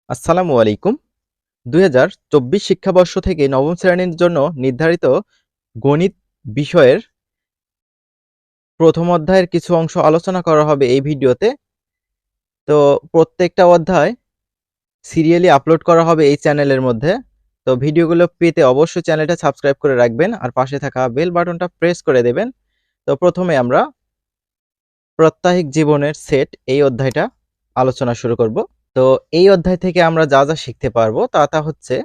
আসসালামু আলাইকুম। ২০২৪ শিক্ষাবর্ষ থেকে নবম শ্রেণীর জন্য নির্ধারিত গণিত বিষয়ের প্রথম অধ্যায়ের কিছু অংশ আলোচনা করা হবে এই ভিডিওতে। তো প্রত্যেকটা অধ্যায় সিরিয়ালি আপলোড করা হবে এই চ্যানেলের মধ্যে। তো ভিডিওগুলো পেতে অবশ্যই চ্যানেলটা সাবস্ক্রাইব করে রাখবেন আর পাশে থাকা বেল বাটনটা প্রেস করে দেবেন। তো প্রথমে আমরা প্রাত্যহিক জীবনের সেট এই অধ্যায়টা আলোচনা শুরু করব। তো এই অধ্যায় থেকে আমরা যা যা শিখতে পারবো তা হচ্ছে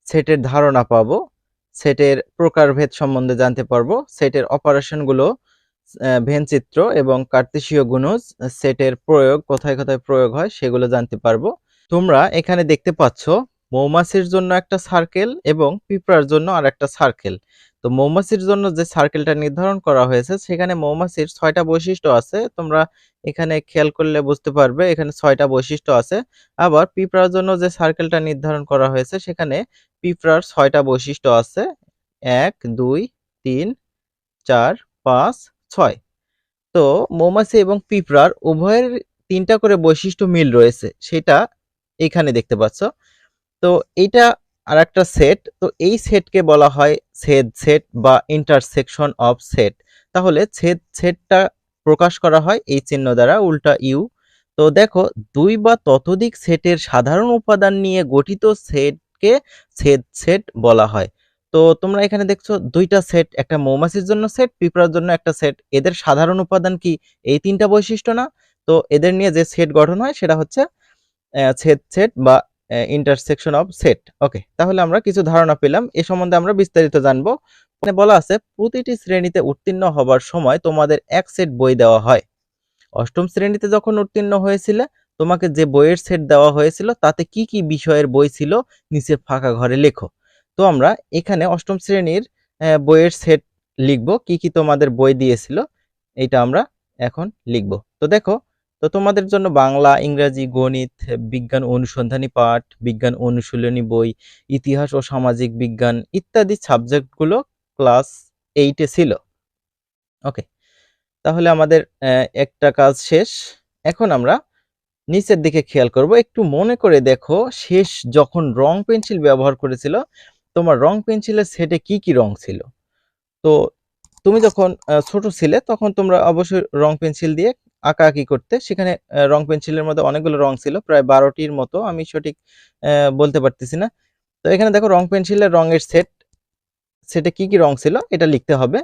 সেটের ধারণা পাবো, সেটের প্রকারভেদ সম্বন্ধে জানতে পারবো, সেটের অপারেশনগুলো, ভেনচিত্র এবং কার্তেশীয় গুণজ, সেটের প্রয়োগ কোথায় কোথায় প্রয়োগ হয় সেগুলো জানতে পারবো। তোমরা এখানে দেখতে পাচ্ছ মৌমাছির জন্য একটা সার্কেল এবং পিঁপড়ার জন্য আর একটা সার্কেল। তো মৌমাছির জন্য যে সার্কেলটা নির্ধারণ করা হয়েছে সেখানে মৌমাছির ৬টা বৈশিষ্ট্য আছে। তোমরা এখানে খেয়াল করলে বুঝতে পারবে এখানে ৬টা বৈশিষ্ট্য আছে। আবার পিঁপড়ার জন্য যে সার্কেলটা নির্ধারণ করা হয়েছে সেখানে পিঁপড়ার ৬টা বৈশিষ্ট্য আছে। ১, ২, ৩, ৪, ৫, ৬। তো মৌমাছি এবং পিঁপড়ার উভয়ের ৩টা করে বৈশিষ্ট্য মিল রয়েছে, সেটা এখানে দেখতে পাচ্ছ। তো এইটা আরেকটা সেট। তো এই সেটকে বলা হয় ছেদ সেট বা ইন্টারসেকশন অফ সেট। তাহলে ছেদ সেটটা প্রকাশ করা হয় এই চিহ্ন দ্বারা, উল্টা ইউ। তো দেখো ২ বা ততোধিক সেটের সাধারণ উপাদান নিয়ে গঠিত সেটকে ছেদ সেট বলা হয়। তো তোমরা এখানে দেখছো ২টা সেট, একটা মৌমাছির জন্য সেট, পিঁপড়ার জন্য একটা সেট। এদের সাধারণ উপাদান কি? এই ৩টা বৈশিষ্ট্য না? তো এদের নিয়ে যে সেট গঠন হয় সেটা হচ্ছে ছেদ সেট বা ইন্টারসেকশন অফ সেট। ওকে, তাহলে আমরা কিছু ধারণা পেলাম, এ সম্বন্ধে আমরা বিস্তারিত জানবো। এখানে বলা আছে প্রতিটি শ্রেণীতে উত্তীর্ণ হবার সময় তোমাদের এক সেট বই দেওয়া হয়। অষ্টম শ্রেণীতে যখন উত্তীর্ণ হয়েছিলে তোমাকে যে বইয়ের সেট দেওয়া হয়েছিল তাতে কি কি বিষয়ের বই ছিল নিচে ফাঁকা ঘরে লেখো। তো আমরা এখানে অষ্টম শ্রেণীর বইয়ের সেট লিখব, কি কি তোমাদের বই দিয়েছিল এটা আমরা এখন লিখব। তো দেখো, তো তোমাদের জন্য বাংলা, ইংরাজি, গণিত, বিজ্ঞান অনুসন্ধানী পাঠ, বিজ্ঞান অনুশীলনী বই, ইতিহাস ও সামাজিক বিজ্ঞান ইত্যাদি সাবজেক্টগুলো ক্লাস 8-এ ছিল। ওকে, তাহলে আমাদের একটা কাজ শেষ। এখন আমরা নিচের দিকে খেয়াল করব। একটু মনে করে দেখো, শেষ যখন রং পেন্সিল ব্যবহার করেছিল তোমার রং পেন্সিলের সেটে কি কি রং ছিল? তো তুমি যখন ছোট ছিলে তখন তোমরা অবশ্যই রং পেন্সিল দিয়ে আঁকাআঁকি করতে। সেখানে রং পেন্সিলের মধ্যে অনেকগুলো রং ছিল, প্রায় 12টির মতো, আমি সঠিক বলতে পারতেছি না। তো এখানে দেখো রং পেন্সিলের রঙের সেটে কি কি রং ছিল এটা লিখতে হবে।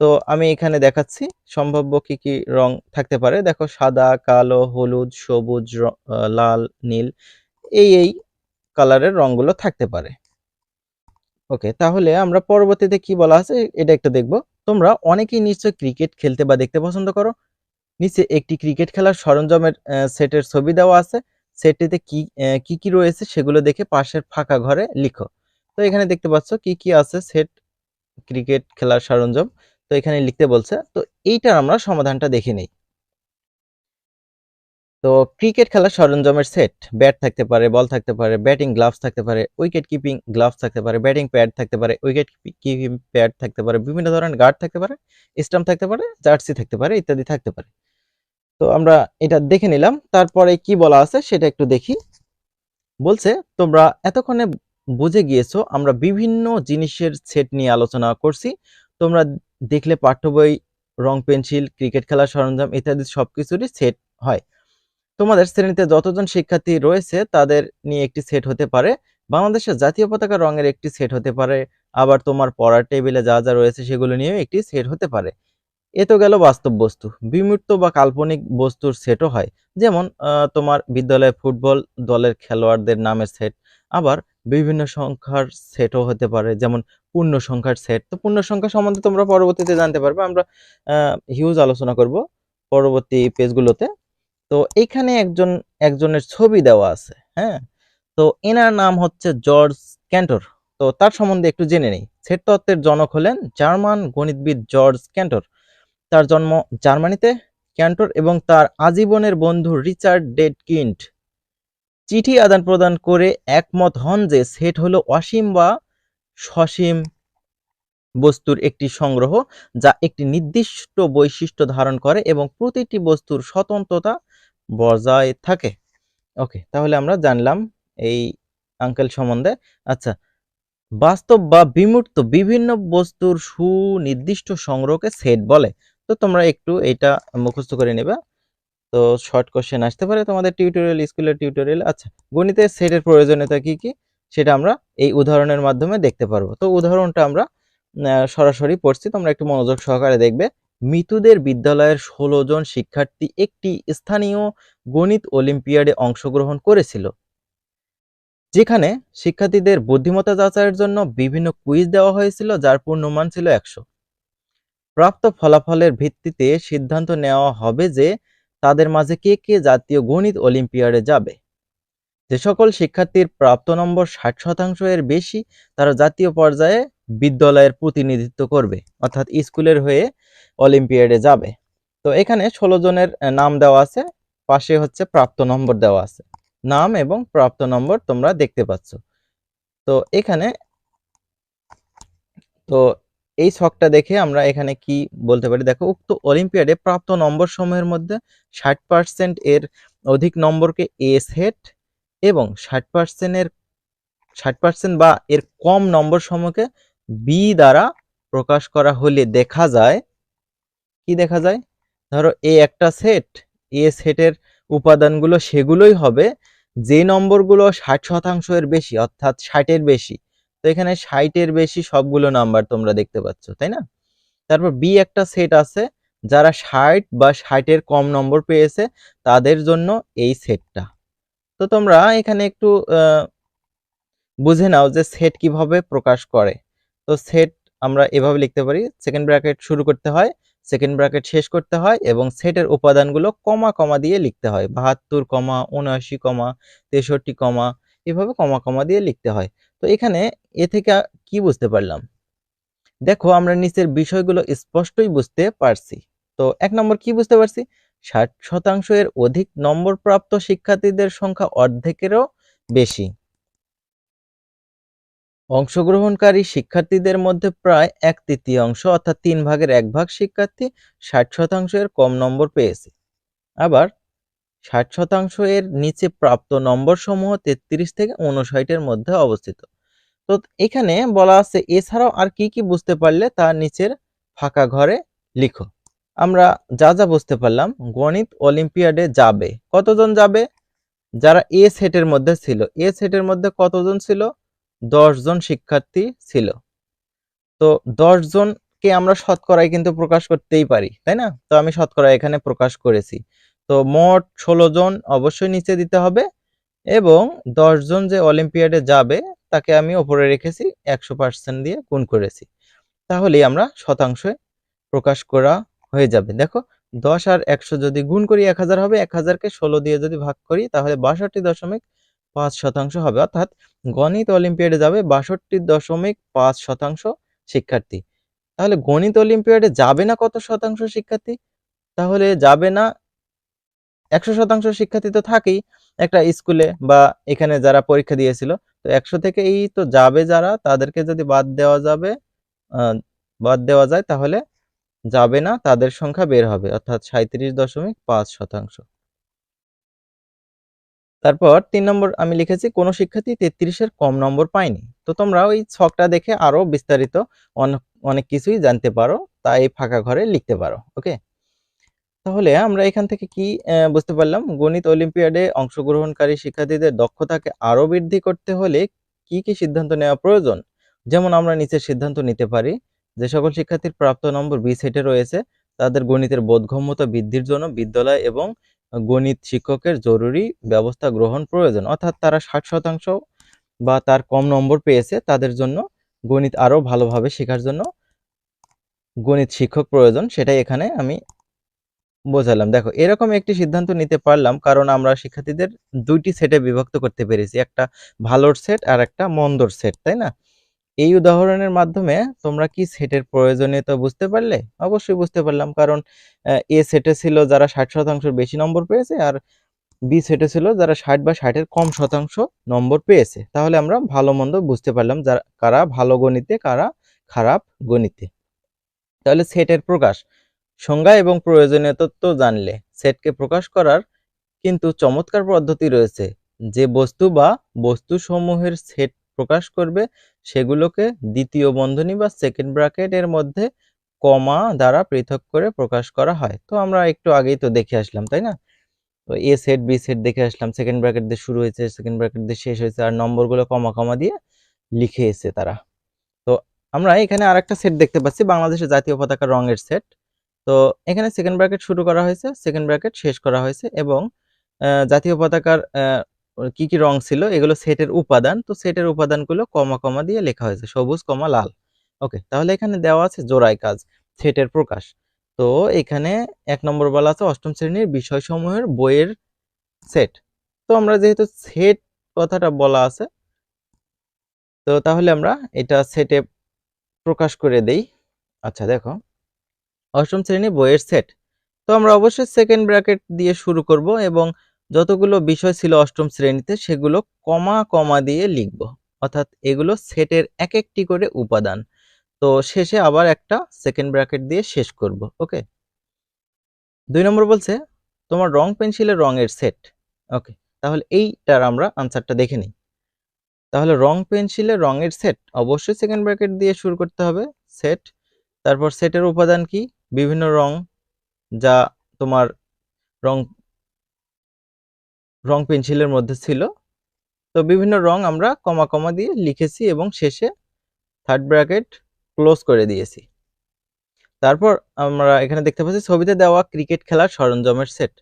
তো আমি এখানে দেখাচ্ছি সম্ভাব্য কি কি রং থাকতে পারে। দেখো সাদা, কালো, হলুদ, সবুজ, লাল, নীল, এই কালারের রংগুলো থাকতে পারে। ওকে, তাহলে আমরা পরবর্তীতে কি বলা আছে এটা একটু দেখব। তোমরা অনেকেই নিশ্চয় ক্রিকেট খেলতে বা দেখতে পছন্দ করো। নিচে একটি ক্রিকেট খেলার সরঞ্জামের সেটের ছবি দেওয়া আছে। সেটটিতে কি কি রয়েছে সেগুলো দেখে পাশের ফাঁকা ঘরে লিখো। তো এখানে দেখতে পাচ্ছ কি কি আছে সেট ক্রিকেট খেলার সরঞ্জাম। তো এখানে লিখতে বলছে। তো এইটার আমরা সমাধানটা দেখে নেই। তো ক্রিকেট খেলার সরঞ্জামের সেট, ব্যাট থাকতে পারে, বল থাকতে পারে, ব্যাটিং গ্লাভস থাকতে পারে, উইকেট কিপিং গ্লাভস থাকতে পারে, ব্যাটিং প্যাড থাকতে পারে, উইকেট কিপিং প্যাড থাকতে পারে, বিভিন্ন ধরনের গার্ড থাকতে পারে, স্টাম্প থাকতে পারে, জার্সি থাকতে পারে, ইত্যাদি থাকতে পারে। তো আমরা এটা দেখে নিলাম। তারপরে কি বলা আছে সেটা একটু দেখি। বলছে তোমরা এতক্ষণে বুঝে গিয়েছো আমরা বিভিন্ন জিনিসের সেট নিয়ে আলোচনা করছি। তোমরা দেখলে পাঠ্য বই, রং পেন্সিল, ক্রিকেট খেলার সরঞ্জাম ইত্যাদি সবকিছুরই সেট হয়। তোমাদের শ্রেণীতে যতজন শিক্ষার্থী রয়েছে তাদের নিয়ে একটি সেট হতে পারে। বাংলাদেশের জাতীয় পতাকা রঙের একটি সেট হতে পারে। আবার তোমার পড়ার টেবিলে যা যা রয়েছে সেগুলো নিয়েও একটি সেট হতে পারে। এ তো গেল বাস্তব বস্তু। বিমূর্ত বা কাল্পনিক বস্তুর সেটও হয়। যেমন তোমার বিদ্যালয়ে ফুটবল দলের খেলোয়াড়দের নামের সেট। আবার বিভিন্ন সংখ্যার সেটও হতে পারে, যেমন পূর্ণ সংখ্যার সেট। তো পূর্ণ সংখ্যা সম্বন্ধে তোমরা পরবর্তীতে জানতে পারবে, আমরা হিউজ আলোচনা করব পরবর্তী পেজগুলোতে। তো এখানে একজনের ছবি দেওয়া আছে, হ্যাঁ। তো এনার নাম হচ্ছে জর্জ ক্যান্টর। তো তার সম্বন্ধে একটু জেনে নেই। সেট তত্ত্বের জনক হলেন জার্মান গণিতবিদ জর্জ ক্যান্টর। তার জন্ম জার্মানিতে। ক্যান্টর এবং তার আজীবনের বন্ধু রিচার্ড ডেডকিন্ড চিঠি আদান প্রদান করে একমত হন যে সেট হলো অসীম বা সসীম বস্তুর একটি সংগ্রহ যা একটি নির্দিষ্ট বৈশিষ্ট্য ধারণ করে এবং প্রতিটি বস্তুর স্বতন্ত্রতা বজায় থাকে। ওকে, তাহলে আমরা জানলাম এই আঙ্কেল সম্বন্ধে। আচ্ছা, বাস্তব বা বিমূর্ত বিভিন্ন বস্তুর সুনির্দিষ্ট সংগ্রহকে সেট বলে। তো তোমরা একটু এটা মুখস্থ করে নেবে। তো শর্ট কোশ্চেন আসতে পারে তোমাদের টিউটোরিয়াল, স্কুলের টিউটোরিয়াল। আচ্ছা, গণিতের সেটের প্রয়োজনীয়তা কি কি সেটা আমরা এই উদাহরণের মাধ্যমে দেখতে পারবো। তো উদাহরণটা আমরা সরাসরি পড়ছি, তোমরা একটু মনোযোগ সহকারে দেখবে। মিতুদের বিদ্যালয়ের 16 জন শিক্ষার্থী একটি স্থানীয় গণিত অলিম্পিয়াডে অংশগ্রহণ করেছিল, যেখানে শিক্ষার্থীদের বুদ্ধিমত্তা যাচাইয়ের জন্য বিভিন্ন কুইজ দেওয়া হয়েছিল, যার পূর্ণমান ছিল 100। প্রাপ্ত ফলাফলের ভিত্তিতে সিদ্ধান্ত নেওয়া হবে যে তাদের মাঝে কে কে জাতীয় গণিত অলিম্পিয়াডে যাবে। যে সকল শিক্ষার্থীর প্রাপ্ত নম্বর 60% এর বেশি, তারা জাতীয় পর্যায়ে বিদ্যালয়ের প্রতিনিধিত্ব করবে, অর্থাৎ স্কুলের হয়ে অলিম্পিয়াডে যাবে। তো এখানে 16 জনের নাম দেওয়া আছে, পাশে হচ্ছে প্রাপ্ত নম্বর দেওয়া আছে, নাম এবং প্রাপ্ত নম্বর তোমরা দেখতে পাচ্ছ। তো এখানে তো এই ছকটা দেখে আমরা এখানে কি বলতে পারি, দেখো, উক্ত অলিম্পিয়াডে প্রাপ্ত নম্বর সমূহের মধ্যে 60% এর অধিক নম্বরকে এ সেট এবং 60% বা এর কম নম্বর সমূহকে বি দ্বারা প্রকাশ করা হলে দেখা যায় কি, দেখা যায়, ধরো এ একটা সেট, এ সেটের উপাদানগুলো সেগুলোই হবে যে নম্বরগুলো 60% এর বেশি, অর্থাৎ 60 এর বেশি। তো এখানে 60 এর বেশি সবগুলো নাম্বার তোমরা দেখতে পাচ্ছ, তাই না? তারপর বি একটা সেট আছে, যারা 60 বা 60 এর কম নম্বর পেয়েছে তাদের জন্য এই সেটটা। তো তোমরা এখানে একটু বুঝে নাও যে সেট কিভাবে প্রকাশ করে। তো সেট আমরা এভাবে লিখতে পারি, সেকেন্ড ব্র্যাকেট শুরু করতে হয়, সেকেন্ড ব্র্যাকেট শেষ করতে হয়, এবং সেটের উপাদানগুলো কমা কমা দিয়ে লিখতে হয়, 72, 79, 63, এভাবে কমা কমা দিয়ে লিখতে হয়। তো এখানে এ থেকে কি বুঝতে পারলাম, দেখো আমরা নিচের বিষয়গুলো স্পষ্টই বুঝতে পারছি। তো 1 নম্বর কি বুঝতে পারছি, 60% এর অধিক নম্বর প্রাপ্ত শিক্ষার্থীদের সংখ্যা অর্ধেকেরও বেশি। অংশগ্রহণকারী শিক্ষার্থীদের মধ্যে প্রায় 1/3 অর্থাৎ 3 ভাগের 1 ভাগ শিক্ষার্থী 60% এর কম নম্বর পেয়েছে। আবার 60% এর নিচে প্রাপ্ত নম্বর সমূহ 33 থেকে 59 এর মধ্যে অবস্থিত। তো এখানে বলা আছে এছাড়াও আর কি কি বুঝতে পারলে তা নিচের ফাঁকা ঘরে লিখো। আমরা যা যা বুঝতে পারলাম, গণিত অলিম্পিয়াডে যাবে কতজন যাবে, যারা এ সেটের মধ্যে ছিল, এ সেটের মধ্যে কতজন ছিল, 10 জন শিক্ষার্থী ছিল। তো 10 জনকে আমরা শতকরায় কিন্তু প্রকাশ করতেই পারি, তাই না? তো আমি শতকরা এখানে প্রকাশ করেছি। তো মোট 16 জন অবশ্যই নিচে দিতে হবে, এবং 10 জন যে অলিম্পিয়াডে যাবে তাকে আমি উপরে রেখেছি, 100% দিয়ে গুণ করেছি, তাহলেই আমরা শতাংশে প্রকাশ করা হয়ে যাবে। দেখো, 10 আর 100 যদি গুণ করি 1000 হবে, 1000কে 16 দিয়ে যদি ভাগ করি তাহলে 62.5% হবে, অর্থাৎ গণিত অলিম্পিয়াডে যাবে 62.5% শিক্ষার্থী। তাহলে গণিত অলিম্পিয়াডে যাবে না কত শতাংশ শিক্ষার্থী, তাহলে যাবে না 100% শিক্ষার্থী তো থাকেই একটা স্কুলে বা এখানে যারা পরীক্ষা দিয়েছিল। তো 100 থেকে এই তো যাবে যারা, তাদেরকে যদি বাদ দেওয়া যায় তাহলে যাবে না তাদের সংখ্যা বের হবে, অর্থাৎ 37.5%। তারপর 3 নম্বর আমি লিখেছি কোন শিক্ষার্থী 33 এর কম নম্বর পায়নি। তো তোমরা ওই ছকটা দেখে আরো বিস্তারিত অনেক অনেক কিছুই জানতে পারো, তাই এই ফাঁকা ঘরে লিখতে পারো। ওকে, তাহলে আমরা এখান থেকে কি বুঝতে পারলাম, গণিত অলিম্পিয়াডে অংশগ্রহণকারী শিক্ষার্থীদের দক্ষতাকে আরো বৃদ্ধি করতে হলে কি কি সিদ্ধান্ত নেওয়া প্রয়োজন। যেমন আমরা নিচের সিদ্ধান্ত নিতে পারি, যে সকল শিক্ষার্থীর প্রাপ্ত নম্বর বি সেটে রয়েছে তাদের গণিতের বোধগম্যতা বৃদ্ধির জন্য বিদ্যালয় এবং গণিত শিক্ষকের জরুরি ব্যবস্থা গ্রহণ প্রয়োজন, অর্থাৎ তারা 60% বা তার কম নম্বর পেয়েছে, তাদের জন্য গণিত আরো ভালোভাবে শেখার জন্য গণিত শিক্ষক প্রয়োজন, সেটাই এখানে আমি বোঝালাম। দেখো, এরকম একটি সিদ্ধান্ত নিতে পারলাম কারণ আমরা শিক্ষার্থীদের দুইটি সেটে বিভক্ত করতে পেরেছি, একটা ভালোর সেট আর একটা মন্দর সেট, তাই না? এই উদাহরণের মাধ্যমে তোমরা কি সেটের প্রয়োজনীয়তা বুঝতে পারলে? অবশ্যই বুঝতে পারলাম, কারণ এ সেটে ছিল যারা 60% বেশি নম্বর পেয়েছে, আর বি সেটে ছিল যারা 60 বা 60 এর কম শতাংশ নম্বর পেয়েছে। তাহলে আমরা ভালো মন্দ বুঝতে পারলাম যারা কারা ভালো গণিতে, কারা খারাপ গণিতে। তাহলে সেটের প্রকাশ, সংজ্ঞা এবং প্রয়োজনীয়তা তো জানলে, সেটকে প্রকাশ করার কিন্তু চমৎকার পদ্ধতি রয়েছে, যে বস্তু বা বস্তুসমূহের সেট প্রকাশ করবে সেগুলোকে দ্বিতীয় বন্ধনী বা সেকেন্ড ব্র্যাকেট এর মধ্যে কমা দ্বারা পৃথক করে প্রকাশ করা হয়। তো আমরা একটু আগেই তো দেখে আসলাম, তাই না? তো এ সেট বি সেট দেখে আসলাম, সেকেন্ড ব্র্যাকেট দিয়ে শুরু হয়েছে, সেকেন্ড ব্র্যাকেট দিয়ে শেষ হয়েছে, আর নম্বরগুলো কমা কমা দিয়ে লিখে এসে তারা। তো আমরা এখানে আরেকটা সেট দেখতে পাচ্ছি, বাংলাদেশের জাতীয় পতাকার রঙের সেট। তো এখানে সেকেন্ড ব্র্যাকেট শুরু করা হয়েছে, সেকেন্ড ব্র্যাকেট শেষ করা হয়েছে, এবং জাতীয় পতাকার কি কি রং ছিল এগুলো সেটের উপাদান। তো সেটের উপাদানগুলো কমা কমা দিয়ে লেখা হয়েছে, সবুজ কমা লাল। ওকে, তাহলে এখানে দেওয়া আছে জোড়ায় কাজ, সেটের প্রকাশ। তো এখানে 1 নম্বর বলা আছে অষ্টম শ্রেণীর বিষয়সমূহের বইয়ের সেট। তো আমরা যেহেতু সেট কথাটা বলা আছে, তো তাহলে আমরা এটা সেটে প্রকাশ করে দেই। আচ্ছা দেখো, অষ্টম শ্রেণী বইয়ের সেট। তো আমরা অবশ্যই সেকেন্ড ব্র্যাকেট দিয়ে শুরু করব এবং যতগুলো বিষয় ছিল অষ্টম শ্রেণীতে সেগুলো কমা কমা দিয়ে লিখব, অর্থাৎ এগুলো সেটের এক একটি করে উপাদান। তো শেষে আবার একটা সেকেন্ড ব্র্যাকেট দিয়ে শেষ করব। ওকে, 2 নম্বর বলছে তোমার রং পেন্সিলের রঙের সেট। ওকে, তাহলে এইটার আমরা আনসারটা দেখে নিই। তাহলে রং পেন্সিলের রঙের সেট অবশ্যই সেকেন্ড ব্র্যাকেট দিয়ে শুরু করতে হবে, সেট। তারপর সেটের উপাদান কি? বিভিন্ন রং, যা তোমার রং রং পেন্সিলের মধ্যে ছিল। তো বিভিন্ন রং আমরা কমা কমা দিয়ে লিখেছি এবং শেষে থার্ড ব্র্যাকেট ক্লোজ করে দিয়েছি। তারপর আমরা এখানে দেখতে পাচ্ছি ছবিতে দেওয়া ক্রিকেট খেলার সরঞ্জামের সেট।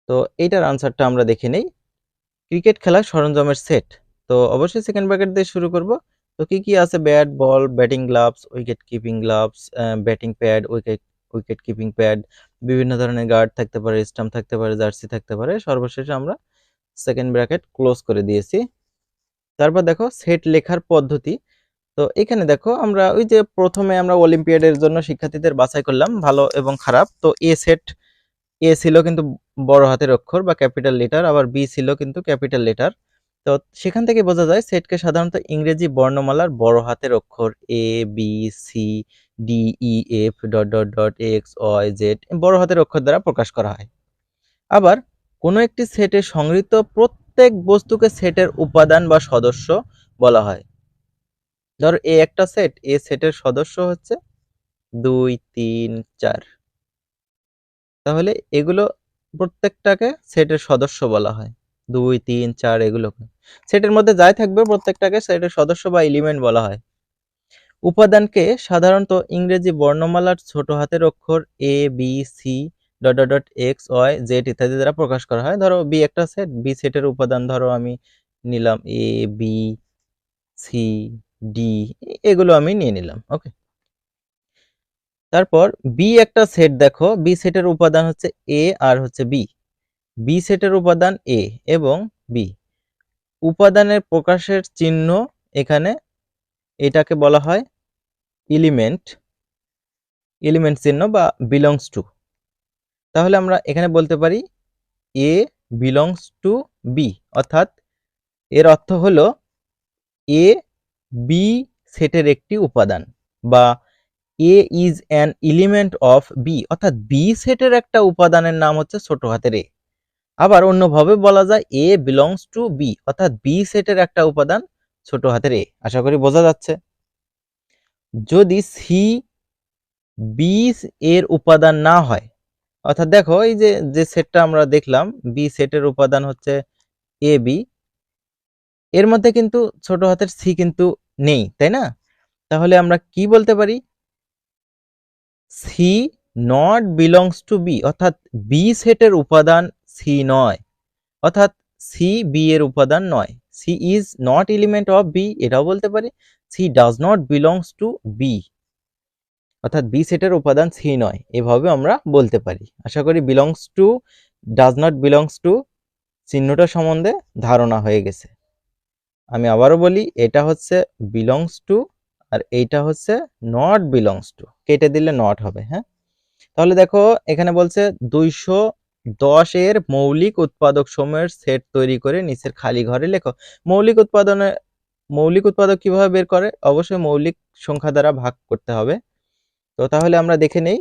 তো এইটার আনসারটা আমরা দেখে নেই। ক্রিকেট খেলার সরঞ্জামের সেট, তো অবশ্যই সেকেন্ড ব্র্যাকেট দিয়ে শুরু করব। তো কি কি আছে? Bat, ball, batting gloves, wicket keeping gloves, batting pad, wicket keeping pad, বিভিন্ন ধরনের গার্ড থাকতে পারে, স্টাম্প থাকতে পারে, জার্সি থাকতে পারে। সর্বশেষে আমরা সেকেন্ড ব্র্যাকেট ক্লোজ করে দিয়েছি। তারপর দেখো সেট লেখার পদ্ধতি। তো এখানে দেখো আমরা ওই যে প্রথমে আমরা অলিম্পিয়াডের জন্য শিক্ষার্থীদের বাছাই করলাম ভালো এবং খারাপ। তো এ ছিল কিন্তু বড় হাতের অক্ষর বা ক্যাপিটাল লেটার, আবার বি ছিল কিন্তু ক্যাপিটাল লেটার। তো সেখান থেকে বোঝা যায় সেটকে সাধারণত ইংরেজি বর্ণমালার বড় হাতের অক্ষর A B C D E F dot dot dot X Y Z বড় হাতের অক্ষর দ্বারা প্রকাশ করা হয়। আবার কোনো একটি সেটে সংগৃহীত প্রত্যেক বস্তুকে সেটের উপাদান বা সদস্য বলা হয়। ধরো এ একটা সেট, এ সেটের সদস্য হচ্ছে 2 3 4। তাহলে এগুলো প্রত্যেকটাকে সেটের সদস্য বলা হয়, 2 3 4 এগুলোকে সেটের মধ্যে যাই থাকবে প্রত্যেকটাকে সেটের সদস্য বা এলিমেন্ট বলা হয়। উপাদানকে সাধারণত ইংরেজি বর্ণমালার ছোট হাতের অক্ষর A B C dot dot dot X Y Z ইত্যাদি দ্বারা প্রকাশ করা হয়। ধরো বি একটা সেট, বি সেটের উপাদান ধরো আমি নিলাম এ বি সি ডি, এগুলো আমি নিয়ে নিলাম। ওকে, তারপর বি একটা সেট, দেখো বি সেটের উপাদান হচ্ছে এ আর হচ্ছে বি। বি সেটের উপাদান এ এবং বি। উপাদানের প্রকাশের চিহ্ন এখানে এটাকে বলা হয় এলিমেন্ট চিহ্ন বা বিলংস টু। তাহলে আমরা এখানে বলতে পারি এ বিলংস টু বি, অর্থাৎ এর অর্থ হলো এ বি সেটের একটি উপাদান, বা A is an element of B, অর্থাৎ বি সেটের একটা উপাদানের নাম হচ্ছে ছোট হাতের এ। আবার অন্যভাবে বলা যায় এ বিলংস টু বি, অর্থাৎ বি সেটের একটা উপাদান ছোট হাতের এ। আশা করি বোঝা যাচ্ছে। যদি সি বি এর উপাদান না হয়, অর্থাৎ দেখো এই যে যে সেটটা আমরা দেখলাম বি সেটের উপাদান হচ্ছে এ বি, এর মধ্যে কিন্তু ছোট হাতের সি কিন্তু নেই, তাই না? তাহলে আমরা কি বলতে পারি? C not belongs to B, অর্থাৎ বি সেটের উপাদান সি নয়, অর্থাৎ সি বি এর উপাদান নয়। C is not element of B, এটাও বলতে পারি। C does not belongs to B, অর্থাৎ বি সেটের উপাদান সি নয়, এভাবে আমরা বলতে পারি। আশা করি belongs to, does not belongs two চিহ্নটা সম্বন্ধে ধারণা হয়ে গেছে। আমি আবারও বলি, এটা হচ্ছে বিলংস টু আর এইটা হচ্ছে নট বিলংস টু, কেটে দিলে নট হবে। হ্যাঁ, তাহলে দেখো এখানে বলছে 210 এর মৌলিক উৎপাদক সমূহের সেট তৈরি করে নিচের খালি ঘরে লেখো। মৌলিক উৎপাদক কিভাবে বের করে? অবশ্যই মৌলিক সংখ্যা দ্বারা ভাগ করতে হবে। তো তাহলে আমরা দেখে নেই।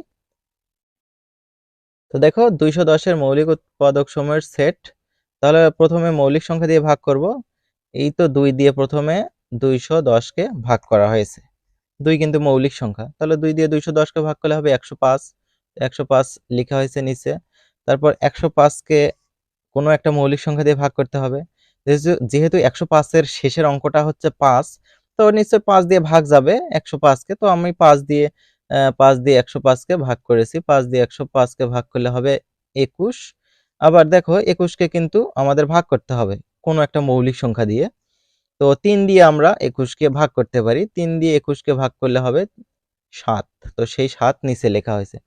তো দেখো 210 এর মৌলিক উৎপাদক সমূহের সেট, তাহলে প্রথমে মৌলিক সংখ্যা দিয়ে ভাগ করব। এই তো 2 দিয়ে প্রথমে 210কে ভাগ করা হয়েছে। 2 কিন্তু মৌলিক সংখ্যা, তাহলে 2 দিয়ে 210কে ভাগ করলে হবে 105। 105 লেখা হয়েছে নিচে। তারপর 105কে কোনো একটা মৌলিক সংখ্যা দিয়ে ভাগ করতে হবে। যেহেতু 105 এর শেষের অঙ্কটা হচ্ছে 5, তো নিশ্চয়ই 5 দিয়ে ভাগ যাবে 105কে। তো আমি 5 দিয়ে 105কে ভাগ করেছি। 5 দিয়ে 105কে ভাগ করলে হবে 21। আবার দেখো 21কে কিন্তু আমাদের ভাগ করতে হবে কোনো একটা মৌলিক সংখ্যা দিয়ে। তো 3 দিয়ে আমরা 21কে ভাগ করতে পারি। 3 দিয়ে 21কে ভাগ করলে হবে 7। তো সেই 7 নিচে লেখা হয়েছে।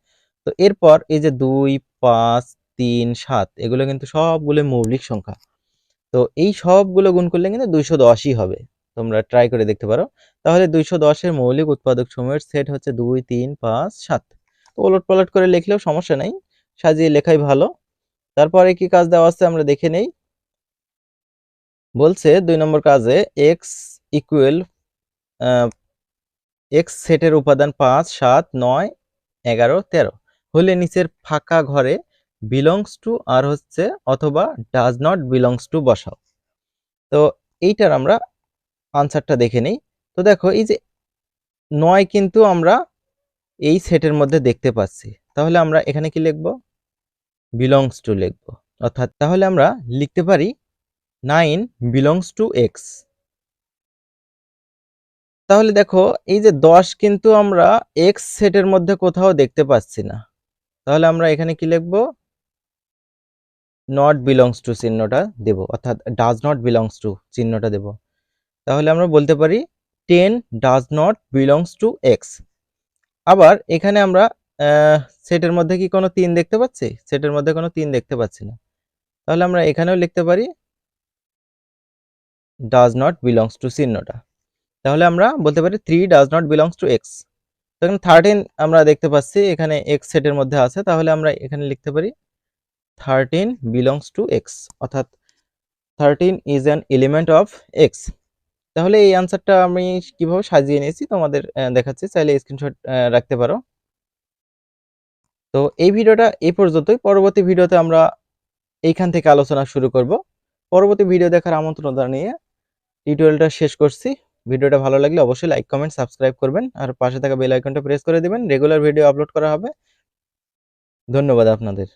তো এরপর এই যে 2, 5, 3, 7 এগুলো কিন্তু সবগুলো মৌলিক সংখ্যা। তো এই সবগুলো গুণ করলে কিন্তু 210ই হবে। তোমরা ট্রাই করে দেখতে পারো। তাহলে 210 এর মৌলিক উৎপাদক সমূহের সেট হচ্ছে 2, 3, 5, 7। তো ওলটপালট করে লিখলেও সমস্যা নাই, সাজিয়ে লেখাই ভালো। তারপরে কি কাজ দেওয়া আছে আমরা দেখে নেই। বলছে 2 নম্বর কাজে x ইকুয়াল x সেটের উপাদান 5, 7, 9, 11, 13 হলে নিচের ফাঁকা ঘরে বিলংস টু আর হচ্ছে অথবা ডাজ নট বিলংস টু বসাও। তো এইটার আমরা আনসারটা দেখে নেই। তো দেখো এই যে 9 কিন্তু আমরা এই সেটের মধ্যে দেখতে পাচ্ছি, তাহলে আমরা এখানে কি লিখব? বিলংস টু লিখব। অর্থাৎ তাহলে আমরা লিখতে পারি 9 বিলংস টু x। তাহলে দেখো এই যে 10 কিন্তু আমরা x সেটের মধ্যে কোথাও দেখতে পাচ্ছি না, তাহলে আমরা এখানে কি লিখব? নট বিলংস টু চিহ্নটা দেব, অর্থাৎ ডাজ নট বিলংস টু চিহ্নটা দেব। তাহলে আমরা বলতে পারি 10 does not belongs two x। আবার এখানে আমরা সেটের মধ্যে কি কোনো 3 দেখতে পাচ্ছি? সেটের মধ্যে কোনো 3 দেখতে পাচ্ছি না, তাহলে আমরা এখানেও লিখতে পারি ডাজ নট বিলংস টু চিহ্নটা। তাহলে আমরা বলতে পারি 3 does not belongs two x। তখন 13 আমরা দেখতে পাচ্ছি এখানে x সেটের মধ্যে আছে, তাহলে আমরা এখানে লিখতে পারি 13 বিলংস টু x, অর্থাৎ 13 is an element of x। তাহলে এই আনসারটা আমি কিভাবে সাজিয়ে নিয়েছি তোমাদের দেখাচ্ছি, চাইলে স্ক্রিনশট রাখতে পারো। তো এই ভিডিওটা এই পর্যন্তই। পরবর্তী ভিডিওতে আমরা এইখান থেকে আলোচনা শুরু করব। পরবর্তী ভিডিও দেখার আমন্ত্রণ জানিয়ে টিউটোরিয়ালটা শেষ করছি। ভিডিওটা ভালো লাগলে অবশ্যই লাইক, কমেন্ট, সাবস্ক্রাইব করবেন আর পাশে থাকা বেল আইকনটা প্রেস করে দিবেন। রেগুলার ভিডিও আপলোড করা হবে। ধন্যবাদ আপনাদের।